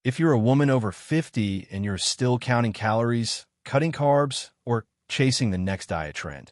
If you're a woman over 50 and you're still counting calories, cutting carbs, or chasing the next diet trend,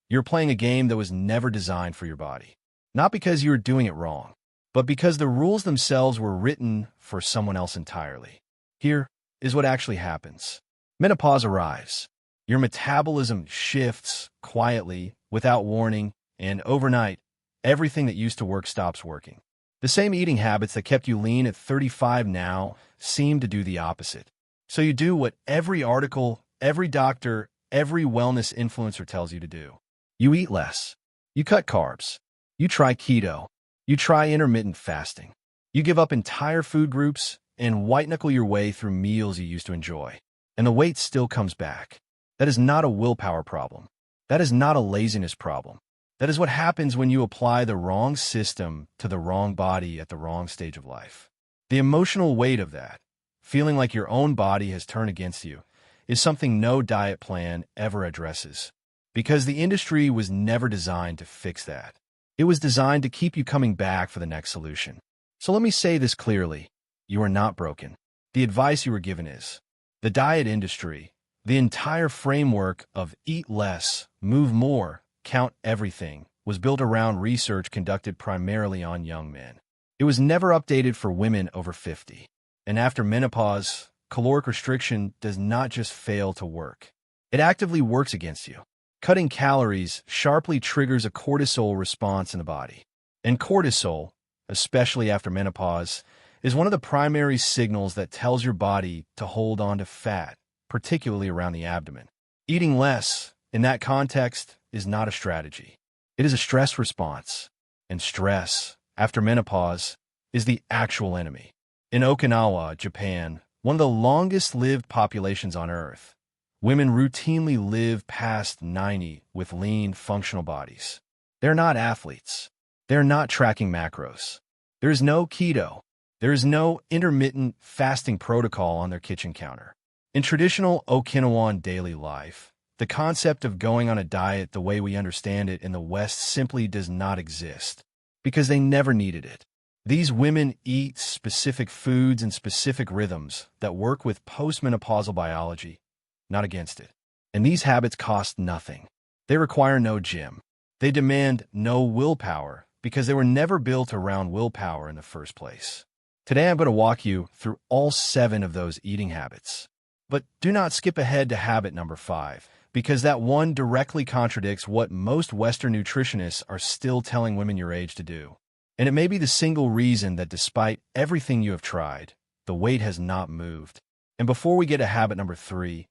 you're playing a game that was never designed for your body. Not because you were doing it wrong, but because the rules themselves were written for someone else entirely. Here is what actually happens. Menopause arrives. Your metabolism shifts quietly, without warning, and overnight, everything that used to work stops working. The same eating habits that kept you lean at 35 now seem to do the opposite. So you do what every article, every doctor, every wellness influencer tells you to do. You eat less. You cut carbs. You try keto. You try intermittent fasting. You give up entire food groups and white-knuckle your way through meals you used to enjoy. And the weight still comes back. That is not a willpower problem. That is not a laziness problem. That is what happens when you apply the wrong system to the wrong body at the wrong stage of life. The emotional weight of that, feeling like your own body has turned against you, is something no diet plan ever addresses. Because the industry was never designed to fix that. It was designed to keep you coming back for the next solution. So let me say this clearly. You are not broken. The advice you were given is. The diet industry, the entire framework of eat less, move more, count everything, was built around research conducted primarily on young men. It was never updated for women over 50. And after menopause, caloric restriction does not just fail to work. It actively works against you. Cutting calories sharply triggers a cortisol response in the body. And cortisol, especially after menopause, is one of the primary signals that tells your body to hold on to fat, particularly around the abdomen. Eating less, in that context, is not a strategy. It is a stress response. And stress, after menopause, is the actual enemy. In Okinawa, Japan, one of the longest-lived populations on Earth, women routinely live past 90 with lean, functional bodies. They're not athletes. They're not tracking macros. There is no keto. There is no intermittent fasting protocol on their kitchen counter. In traditional Okinawan daily life, the concept of going on a diet the way we understand it in the West simply does not exist, because they never needed it. These women eat specific foods and specific rhythms that work with post-menopausal biology, not against it. And these habits cost nothing. They require no gym. They demand no willpower because they were never built around willpower in the first place. Today I'm going to walk you through all 7 of those eating habits. But do not skip ahead to habit number 5, because that one directly contradicts what most Western nutritionists are still telling women your age to do. And it may be the single reason that despite everything you have tried, the weight has not moved. And before we get to habit number 3,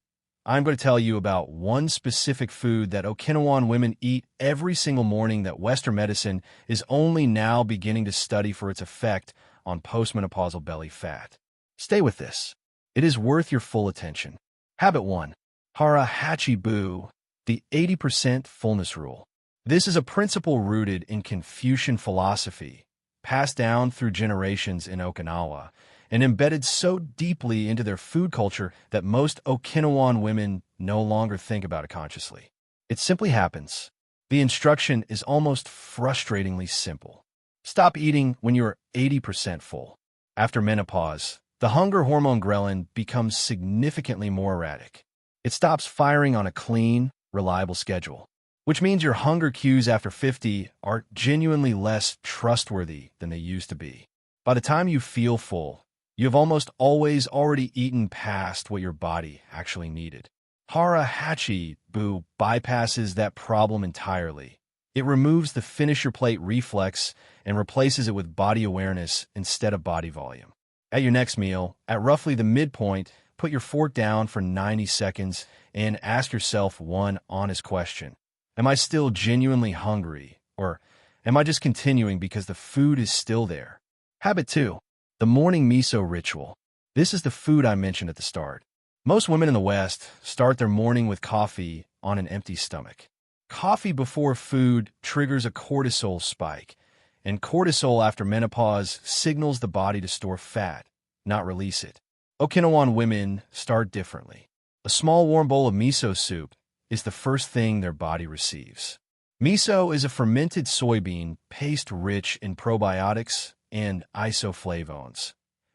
I'm going to tell you about one specific food that Okinawan women eat every single morning that Western medicine is only now beginning to study for its effect on postmenopausal belly fat. Stay with this. It is worth your full attention. Habit 1. Hara Hachibu, the 80% fullness rule. This is a principle rooted in Confucian philosophy, passed down through generations in Okinawa, and embedded so deeply into their food culture that most Okinawan women no longer think about it consciously. It simply happens. The instruction is almost frustratingly simple. Stop eating when you're 80% full. After menopause, the hunger hormone ghrelin becomes significantly more erratic. It stops firing on a clean, reliable schedule, which means your hunger cues after 50 are genuinely less trustworthy than they used to be. By the time you feel full, you have almost always already eaten past what your body actually needed. Hara Hachibu bypasses that problem entirely. It removes the finish-your-plate reflex and replaces it with body awareness instead of body volume. At your next meal, at roughly the midpoint, put your fork down for 90 seconds and ask yourself one honest question. Am I still genuinely hungry, or am I just continuing because the food is still there? Habit 2. The morning miso ritual. This is the food I mentioned at the start. Most women in the West start their morning with coffee on an empty stomach. Coffee before food triggers a cortisol spike, and cortisol after menopause signals the body to store fat, not release it. Okinawan women start differently. A small warm bowl of miso soup is the first thing their body receives. Miso is a fermented soybean paste rich in probiotics and isoflavones,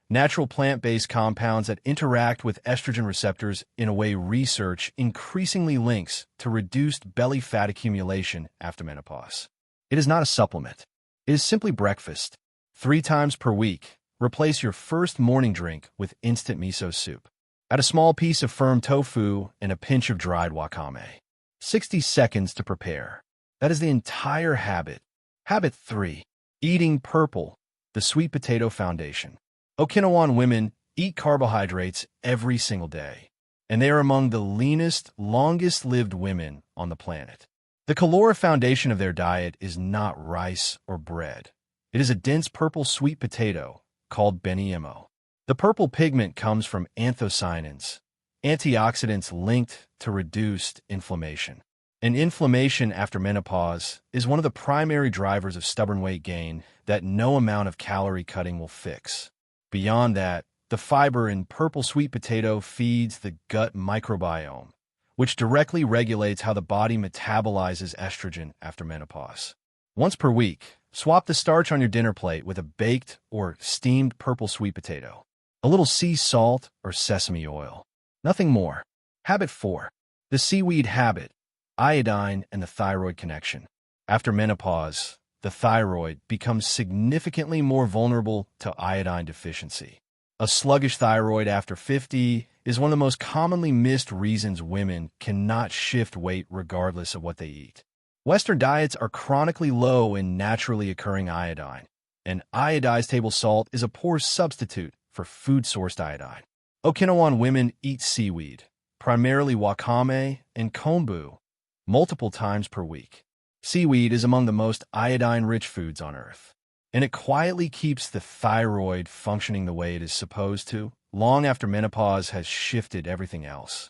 natural plant-based compounds that interact with estrogen receptors in a way research increasingly links to reduced belly fat accumulation after menopause. It is not a supplement. It is simply breakfast. 3 times per week, replace your first morning drink with instant miso soup. Add a small piece of firm tofu and a pinch of dried wakame. 60 seconds to prepare. That is the entire habit. Habit 3. Eating purple, the sweet potato foundation. Okinawan women eat carbohydrates every single day, and they are among the leanest, longest-lived women on the planet. The caloric foundation of their diet is not rice or bread. It is a dense purple sweet potato called beniemo. The purple pigment comes from anthocyanins, antioxidants linked to reduced inflammation. And inflammation after menopause is one of the primary drivers of stubborn weight gain that no amount of calorie cutting will fix. Beyond that, the fiber in purple sweet potato feeds the gut microbiome, which directly regulates how the body metabolizes estrogen after menopause. Once per week, swap the starch on your dinner plate with a baked or steamed purple sweet potato, a little sea salt or sesame oil. Nothing more. Habit 4. The seaweed habit. Iodine and the thyroid connection. After menopause, the thyroid becomes significantly more vulnerable to iodine deficiency. A sluggish thyroid after 50 is one of the most commonly missed reasons women cannot shift weight regardless of what they eat. Western diets are chronically low in naturally occurring iodine, and iodized table salt is a poor substitute for food-sourced iodine. Okinawan women eat seaweed, primarily wakame and kombu, multiple times per week. Seaweed is among the most iodine-rich foods on Earth, and it quietly keeps the thyroid functioning the way it is supposed to, long after menopause has shifted everything else.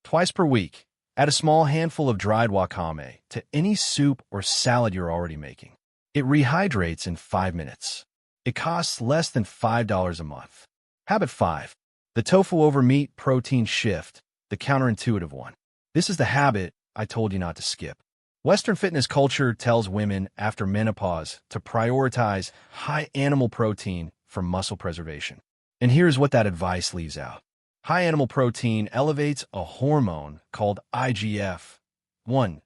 Twice per week, add a small handful of dried wakame to any soup or salad you're already making. It rehydrates in 5 minutes. It costs less than $5 a month. Habit 5. The tofu over meat protein shift, the counterintuitive one. This is the habit I told you not to skip. Western fitness culture tells women after menopause to prioritize high animal protein for muscle preservation. And here's what that advice leaves out. High animal protein elevates a hormone called IGF-1,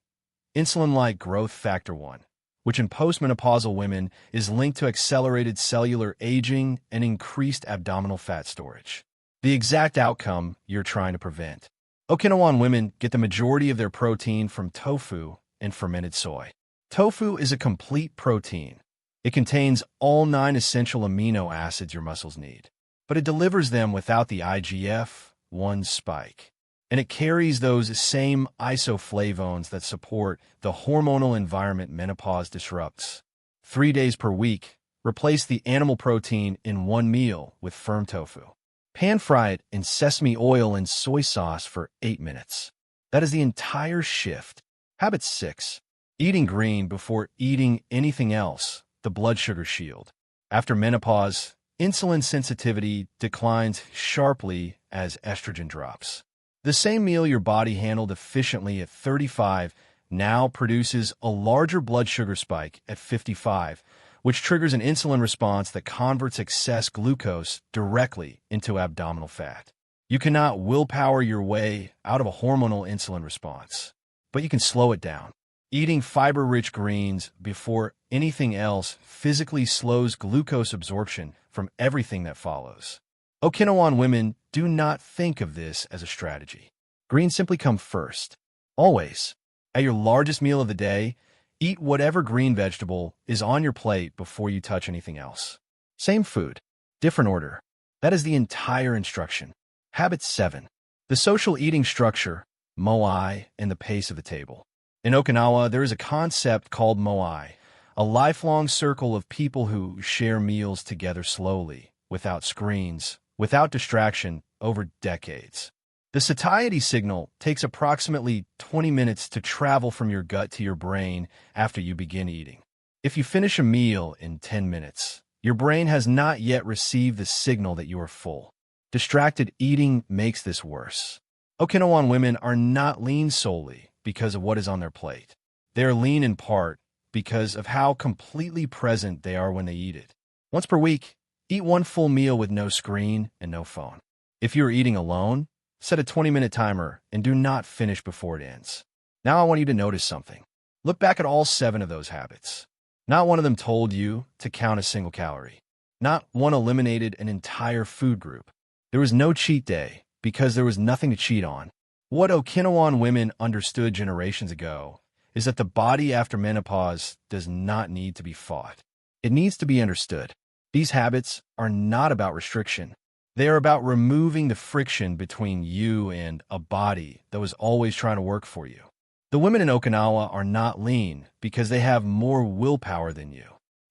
insulin-like growth factor 1, which in post-menopausal women is linked to accelerated cellular aging and increased abdominal fat storage. The exact outcome you're trying to prevent. Okinawan women get the majority of their protein from tofu and fermented soy. Tofu is a complete protein. It contains all 9 essential amino acids your muscles need, but it delivers them without the IGF-1 spike. And it carries those same isoflavones that support the hormonal environment menopause disrupts. 3 days per week, replace the animal protein in one meal with firm tofu. Pan-fry it in sesame oil and soy sauce for 8 minutes. That is the entire shift. Habit 6. Eating green before eating anything else, the blood sugar shield. After menopause, insulin sensitivity declines sharply as estrogen drops. The same meal your body handled efficiently at 35 now produces a larger blood sugar spike at 55, which triggers an insulin response that converts excess glucose directly into abdominal fat. You cannot willpower your way out of a hormonal insulin response, but you can slow it down. Eating fiber-rich greens before anything else physically slows glucose absorption from everything that follows. Okinawan women do not think of this as a strategy. Greens simply come first. Always. At your largest meal of the day, eat whatever green vegetable is on your plate before you touch anything else. Same food, different order. That is the entire instruction. Habit 7. The social eating structure, moai, and the pace of the table. In Okinawa, there is a concept called moai, a lifelong circle of people who share meals together slowly, without screens, without distraction, over decades. The satiety signal takes approximately 20 minutes to travel from your gut to your brain after you begin eating. If you finish a meal in 10 minutes, your brain has not yet received the signal that you are full. Distracted eating makes this worse. Okinawan women are not lean solely because of what is on their plate. They are lean in part because of how completely present they are when they eat it. Once per week, Eat one full meal with no screen and no phone. If you're eating alone, set a 20-minute timer and do not finish before it ends. Now I want you to notice something. Look back at all 7 of those habits. Not one of them told you to count a single calorie. Not one eliminated an entire food group. There was no cheat day because there was nothing to cheat on. What Okinawan women understood generations ago is that the body after menopause does not need to be fought. It needs to be understood. These habits are not about restriction. They are about removing the friction between you and a body that was always trying to work for you. The women in Okinawa are not lean because they have more willpower than you.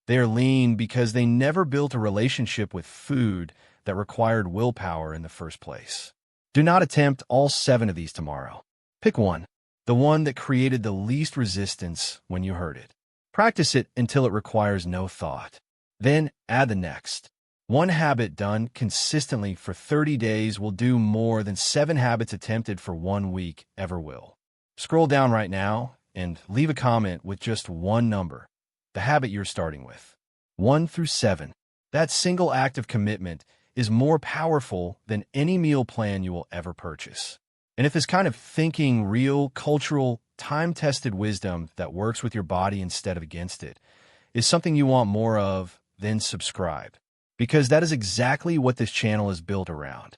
They are lean because they never built a relationship with food that required willpower in the first place. Do not attempt all 7 of these tomorrow. Pick one, the one that created the least resistance when you heard it. Practice it until it requires no thought. Then add the next. One habit done consistently for 30 days will do more than 7 habits attempted for 1 week ever will. Scroll down right now and leave a comment with just one number, the habit you're starting with. 1 through 7. That single act of commitment is more powerful than any meal plan you will ever purchase. And if this kind of thinking, real, cultural, time-tested wisdom that works with your body instead of against it is something you want more of, then subscribe. Because that is exactly what this channel is built around.